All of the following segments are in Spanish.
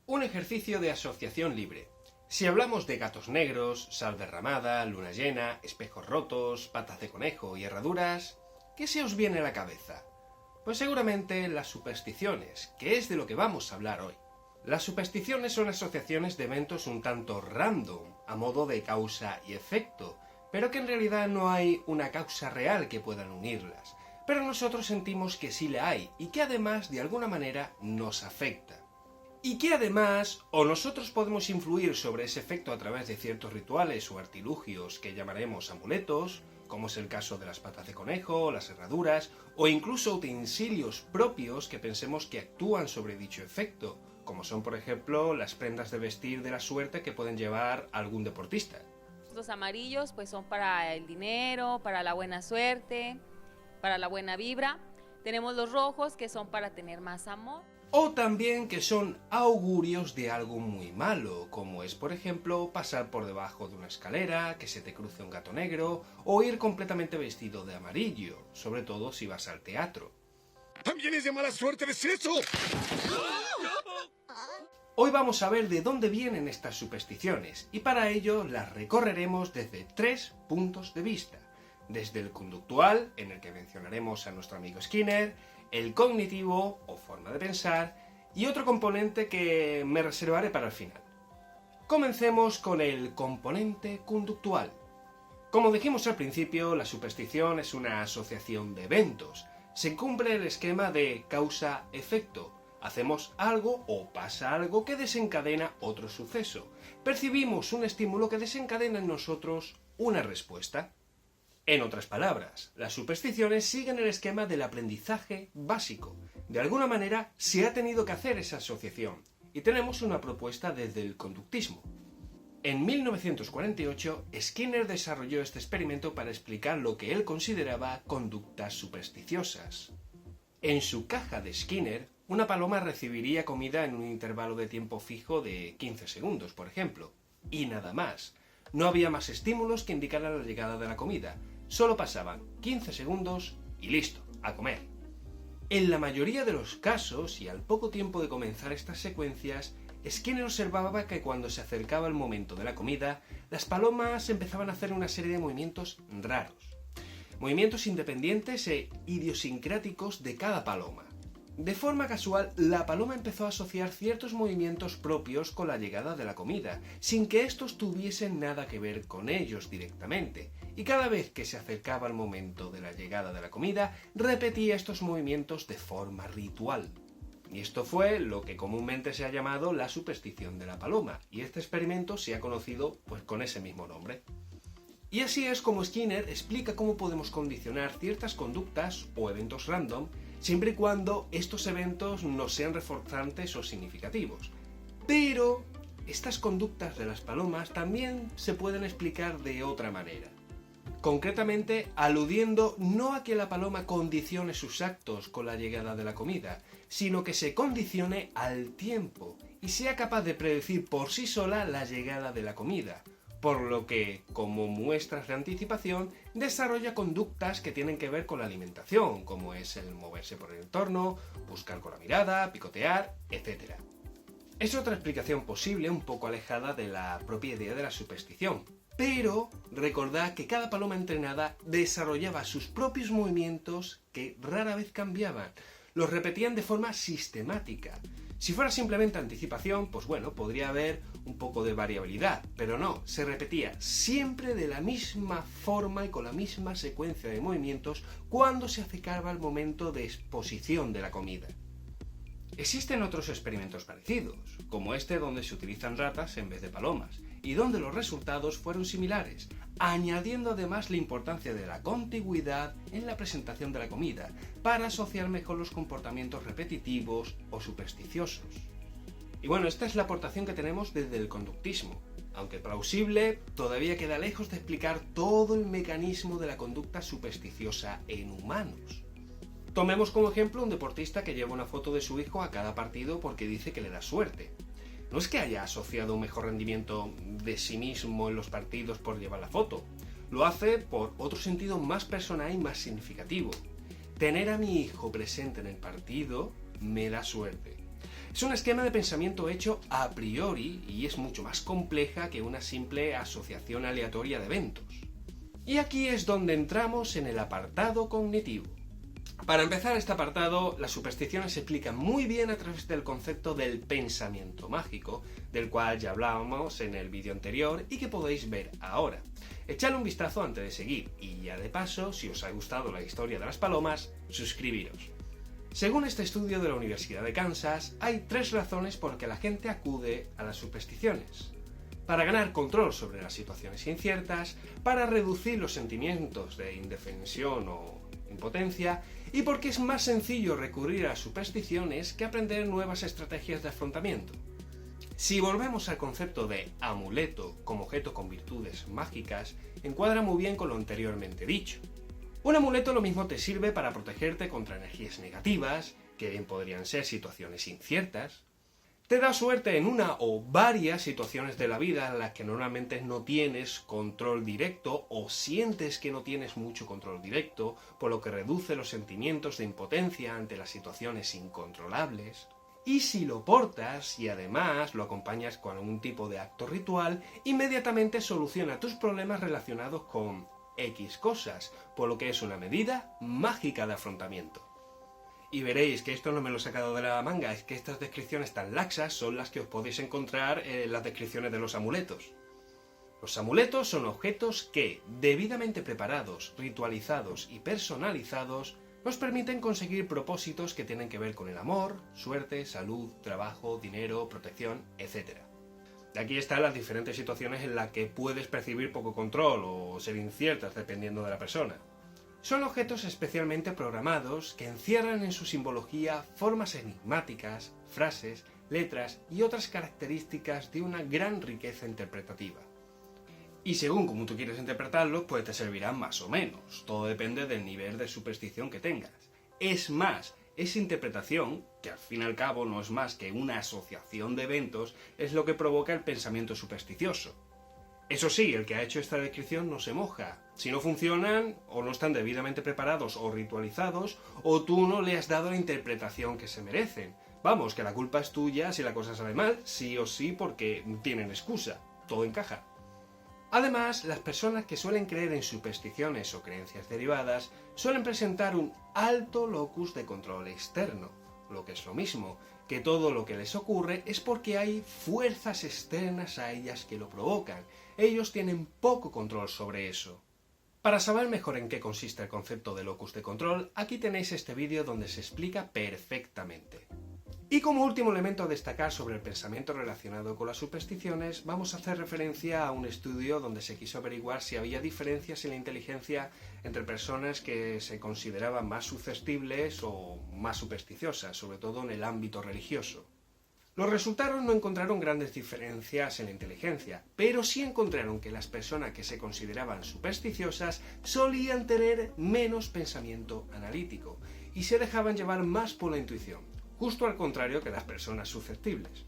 Un ejercicio de asociación libre. Si hablamos de gatos negros, sal derramada, luna llena, espejos rotos, patas de conejo y herraduras, ¿qué se os viene a la cabeza? Pues seguramente las supersticiones, que es de lo que vamos a hablar hoy. Las supersticiones son asociaciones de eventos un tanto random, a modo de causa y efecto, pero que en realidad no hay una causa real que puedan unirlas. Pero nosotros sentimos que sí la hay y que además de alguna manera nos afecta. Y que además o nosotros podemos influir sobre ese efecto a través de ciertos rituales o artilugios que llamaremos amuletos, como es el caso de las patas de conejo, las herraduras, o incluso utensilios propios que pensemos que actúan sobre dicho efecto, como son por ejemplo las prendas de vestir de la suerte que pueden llevar algún deportista. Los amarillos pues son para el dinero, para la buena suerte, para la buena vibra. Tenemos los rojos que son para tener más amor. O también que son augurios de algo muy malo, como es por ejemplo pasar por debajo de una escalera, que se te cruce un gato negro, o ir completamente vestido de amarillo, sobre todo si vas al teatro. ¡También es de mala suerte decir eso! Hoy vamos a ver de dónde vienen estas supersticiones, y para ello las recorreremos desde 3 puntos de vista. Desde el conductual, en el que mencionaremos a nuestro amigo Skinner, el cognitivo, o forma de pensar, y otro componente que me reservaré para el final. Comencemos con el componente conductual. Como dijimos al principio, la superstición es una asociación de eventos. Se cumple el esquema de causa-efecto. Hacemos algo o pasa algo que desencadena otro suceso. Percibimos un estímulo que desencadena en nosotros una respuesta. En otras palabras, las supersticiones siguen el esquema del aprendizaje básico. De alguna manera se ha tenido que hacer esa asociación, y tenemos una propuesta desde el conductismo. En 1948, Skinner desarrolló este experimento para explicar lo que él consideraba conductas supersticiosas. En su caja de Skinner, una paloma recibiría comida en un intervalo de tiempo fijo de 15 segundos, por ejemplo, y nada más. No había más estímulos que indicaran la llegada de la comida. Solo pasaban 15 segundos y listo, a comer. En la mayoría de los casos, y al poco tiempo de comenzar estas secuencias, Skinner observaba que cuando se acercaba el momento de la comida, las palomas empezaban a hacer una serie de movimientos raros. Movimientos independientes e idiosincráticos de cada paloma. De forma casual, la paloma empezó a asociar ciertos movimientos propios con la llegada de la comida, sin que estos tuviesen nada que ver con ellos directamente, y cada vez que se acercaba el momento de la llegada de la comida, repetía estos movimientos de forma ritual. Y esto fue lo que comúnmente se ha llamado la superstición de la paloma, y este experimento se ha conocido pues con ese mismo nombre. Y así es como Skinner explica cómo podemos condicionar ciertas conductas o eventos random, siempre y cuando estos eventos no sean reforzantes o significativos. Pero estas conductas de las palomas también se pueden explicar de otra manera. Concretamente, aludiendo no a que la paloma condicione sus actos con la llegada de la comida, sino que se condicione al tiempo y sea capaz de predecir por sí sola la llegada de la comida, por lo que, como muestras de anticipación, desarrolla conductas que tienen que ver con la alimentación, como es el moverse por el entorno, buscar con la mirada, picotear, etc. Es otra explicación posible un poco alejada de la propia idea de la superstición, pero recordad que cada paloma entrenada desarrollaba sus propios movimientos que rara vez cambiaban, los repetían de forma sistemática. Si fuera simplemente anticipación, pues bueno, podría haber un poco de variabilidad, pero no, se repetía siempre de la misma forma y con la misma secuencia de movimientos cuando se acercaba el momento de exposición de la comida. Existen otros experimentos parecidos, como este donde se utilizan ratas en vez de palomas, y donde los resultados fueron similares, añadiendo además la importancia de la contigüidad en la presentación de la comida, para asociar mejor los comportamientos repetitivos o supersticiosos. Y bueno, esta es la aportación que tenemos desde el conductismo. Aunque plausible, todavía queda lejos de explicar todo el mecanismo de la conducta supersticiosa en humanos. Tomemos como ejemplo un deportista que lleva una foto de su hijo a cada partido porque dice que le da suerte. No es que haya asociado un mejor rendimiento de sí mismo en los partidos por llevar la foto. Lo hace por otro sentido más personal y más significativo. Tener a mi hijo presente en el partido me da suerte. Es un esquema de pensamiento hecho a priori y es mucho más compleja que una simple asociación aleatoria de eventos. Y aquí es donde entramos en el apartado cognitivo. Para empezar este apartado, las supersticiones se explican muy bien a través del concepto del pensamiento mágico, del cual ya hablábamos en el vídeo anterior y que podéis ver ahora. Echadle un vistazo antes de seguir y ya de paso, si os ha gustado la historia de las palomas, suscribiros. Según este estudio de la Universidad de Kansas, hay 3 razones por las que la gente acude a las supersticiones. Para ganar control sobre las situaciones inciertas, para reducir los sentimientos de indefensión o impotencia, y porque es más sencillo recurrir a las supersticiones que aprender nuevas estrategias de afrontamiento. Si volvemos al concepto de amuleto como objeto con virtudes mágicas, encuadra muy bien con lo anteriormente dicho. Un amuleto lo mismo te sirve para protegerte contra energías negativas, que bien podrían ser situaciones inciertas. Te da suerte en una o varias situaciones de la vida en las que normalmente no tienes control directo o sientes que no tienes mucho control directo, por lo que reduce los sentimientos de impotencia ante las situaciones incontrolables. Y si lo portas y además lo acompañas con algún tipo de acto ritual, inmediatamente soluciona tus problemas relacionados con X cosas, por lo que es una medida mágica de afrontamiento. Y veréis que esto no me lo he sacado de la manga, es que estas descripciones tan laxas son las que os podéis encontrar en las descripciones de los amuletos. Los amuletos son objetos que, debidamente preparados, ritualizados y personalizados, nos permiten conseguir propósitos que tienen que ver con el amor, suerte, salud, trabajo, dinero, protección, etc. Aquí están las diferentes situaciones en las que puedes percibir poco control o ser inciertas dependiendo de la persona. Son objetos especialmente programados que encierran en su simbología formas enigmáticas, frases, letras y otras características de una gran riqueza interpretativa. Y según como tú quieres interpretarlos, pues te servirán más o menos. Todo depende del nivel de superstición que tengas. Es más, esa interpretación, que al fin y al cabo no es más que una asociación de eventos, es lo que provoca el pensamiento supersticioso. Eso sí, el que ha hecho esta descripción no se moja. Si no funcionan, o no están debidamente preparados o ritualizados, o tú no le has dado la interpretación que se merecen. Vamos, que la culpa es tuya si la cosa sale mal, sí o sí, porque tienen excusa. Todo encaja. Además, las personas que suelen creer en supersticiones o creencias derivadas suelen presentar un alto locus de control externo, lo que es lo mismo, que todo lo que les ocurre es porque hay fuerzas externas a ellas que lo provocan. Ellos tienen poco control sobre eso. Para saber mejor en qué consiste el concepto de locus de control, aquí tenéis este vídeo donde se explica perfectamente. Y como último elemento a destacar sobre el pensamiento relacionado con las supersticiones, vamos a hacer referencia a un estudio donde se quiso averiguar si había diferencias en la inteligencia entre personas que se consideraban más susceptibles o más supersticiosas, sobre todo en el ámbito religioso. Los resultados no encontraron grandes diferencias en la inteligencia, pero sí encontraron que las personas que se consideraban supersticiosas solían tener menos pensamiento analítico y se dejaban llevar más por la intuición, justo al contrario que las personas susceptibles.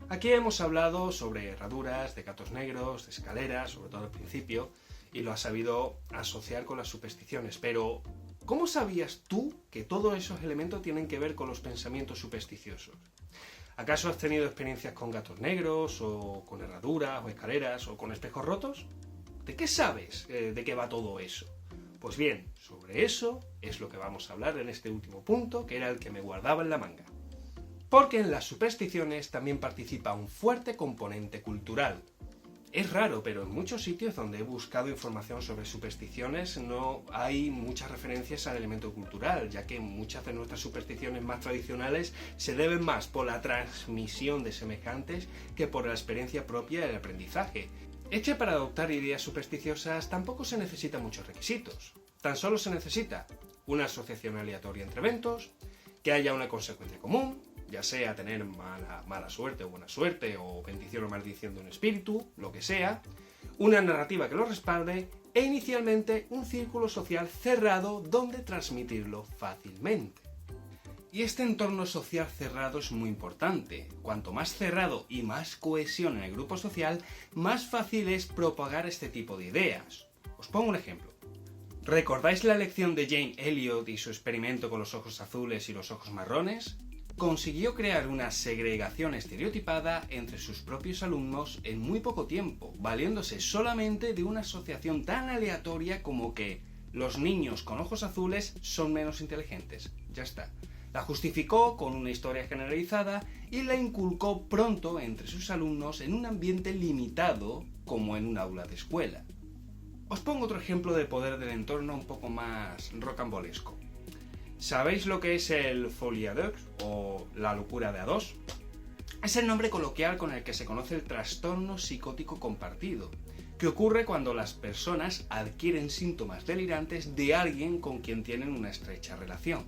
Aquí hemos hablado sobre herraduras, de gatos negros, de escaleras, sobre todo al principio, y lo has sabido asociar con las supersticiones, pero ¿cómo sabías tú que todos esos elementos tienen que ver con los pensamientos supersticiosos? ¿Acaso has tenido experiencias con gatos negros, o con herraduras, o escaleras, o con espejos rotos? ¿De qué sabes de qué va todo eso? Pues bien, sobre eso es lo que vamos a hablar en este último punto, que era el que me guardaba en la manga. Porque en las supersticiones también participa un fuerte componente cultural. Es raro, pero en muchos sitios donde he buscado información sobre supersticiones no hay muchas referencias al elemento cultural, ya que muchas de nuestras supersticiones más tradicionales se deben más por la transmisión de semejantes que por la experiencia propia del aprendizaje. Es que para adoptar ideas supersticiosas tampoco se necesitan muchos requisitos. Tan solo se necesita una asociación aleatoria entre eventos, que haya una consecuencia común, ya sea tener mala suerte o buena suerte, o bendición o maldición de un espíritu, lo que sea, una narrativa que lo respalde, e inicialmente un círculo social cerrado donde transmitirlo fácilmente. Y este entorno social cerrado es muy importante. Cuanto más cerrado y más cohesión en el grupo social, más fácil es propagar este tipo de ideas. Os pongo un ejemplo. ¿Recordáis la lección de Jane Elliot y su experimento con los ojos azules y los ojos marrones? consiguió crear una segregación estereotipada entre sus propios alumnos en muy poco tiempo, valiéndose solamente de una asociación tan aleatoria como que los niños con ojos azules son menos inteligentes. Ya está. La justificó con una historia generalizada y la inculcó pronto entre sus alumnos en un ambiente limitado como en un aula de escuela. Os pongo otro ejemplo de poder del entorno un poco más rocambolesco. ¿Sabéis lo que es el folie à deux o la locura de A2? Es el nombre coloquial con el que se conoce el trastorno psicótico compartido, que ocurre cuando las personas adquieren síntomas delirantes de alguien con quien tienen una estrecha relación.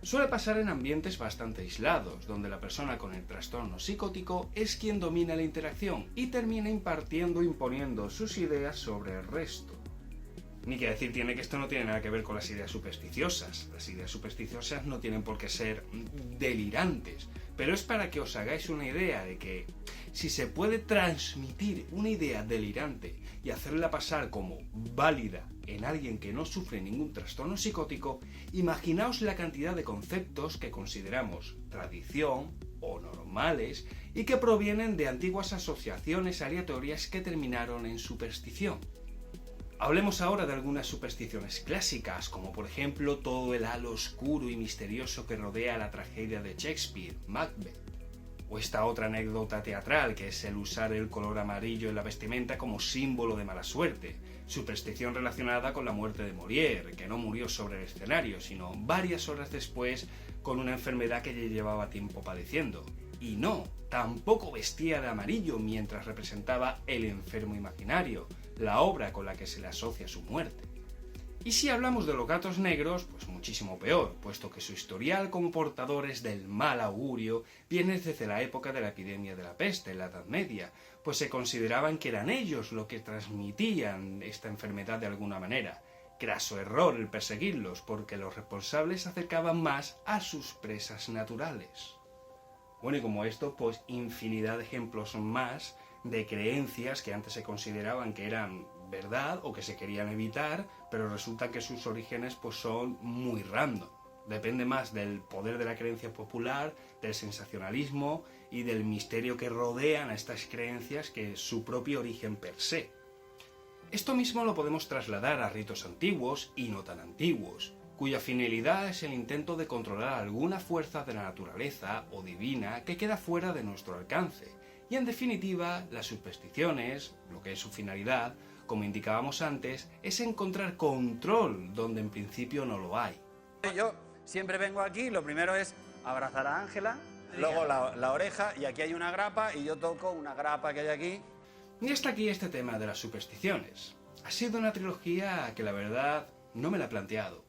Suele pasar en ambientes bastante aislados, donde la persona con el trastorno psicótico es quien domina la interacción y termina impartiendo o imponiendo sus ideas sobre el resto. Ni que decir tiene que esto no tiene nada que ver con las ideas supersticiosas. Las ideas supersticiosas no tienen por qué ser delirantes, pero es para que os hagáis una idea de que si se puede transmitir una idea delirante y hacerla pasar como válida en alguien que no sufre ningún trastorno psicótico, imaginaos la cantidad de conceptos que consideramos tradición o normales y que provienen de antiguas asociaciones aleatorias que terminaron en superstición. Hablemos ahora de algunas supersticiones clásicas, como por ejemplo todo el halo oscuro y misterioso que rodea la tragedia de Shakespeare, Macbeth. O esta otra anécdota teatral, que es el usar el color amarillo en la vestimenta como símbolo de mala suerte, superstición relacionada con la muerte de Molière, que no murió sobre el escenario, sino varias horas después con una enfermedad que ya llevaba tiempo padeciendo. Y no, tampoco vestía de amarillo mientras representaba El enfermo imaginario, la obra con la que se le asocia su muerte. Y si hablamos de los gatos negros, pues muchísimo peor, puesto que su historial como portadores del mal augurio viene desde la época de la epidemia de la peste, en la Edad Media, pues se consideraban que eran ellos los que transmitían esta enfermedad de alguna manera. Craso error el perseguirlos, porque los responsables se acercaban más a sus presas naturales. Bueno, y como esto, pues infinidad de ejemplos más de creencias que antes se consideraban que eran verdad o que se querían evitar, pero resulta que sus orígenes pues son muy random. Depende más del poder de la creencia popular, del sensacionalismo y del misterio que rodean a estas creencias que su propio origen per se. Esto mismo lo podemos trasladar a ritos antiguos y no tan antiguos, cuya finalidad es el intento de controlar alguna fuerza de la naturaleza o divina que queda fuera de nuestro alcance. Y en definitiva, las supersticiones, lo que es su finalidad, como indicábamos antes, es encontrar control donde en principio no lo hay. Yo siempre vengo aquí, lo primero es abrazar a Ángela, luego la oreja, y aquí hay una grapa, y yo toco una grapa que hay aquí. Y hasta aquí este tema de las supersticiones. Ha sido una trilogía que la verdad no me la he planteado.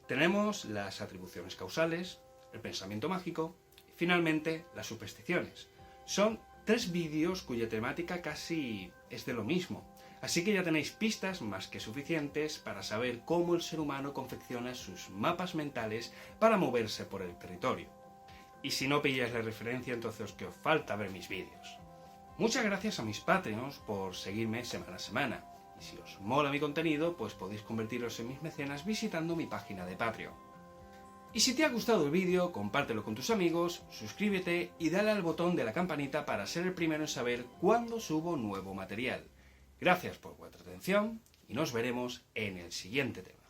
Tenemos las atribuciones causales, el pensamiento mágico y finalmente las supersticiones. Son 3 vídeos cuya temática casi es de lo mismo, así que ya tenéis pistas más que suficientes para saber cómo el ser humano confecciona sus mapas mentales para moverse por el territorio. Y si no pilláis la referencia, entonces que os falta ver mis vídeos. Muchas gracias a mis Patreons por seguirme semana a semana. Y si os mola mi contenido, pues podéis convertiros en mis mecenas visitando mi página de Patreon. Y si te ha gustado el vídeo, compártelo con tus amigos, suscríbete y dale al botón de la campanita para ser el primero en saber cuándo subo nuevo material. Gracias por vuestra atención y nos veremos en el siguiente tema.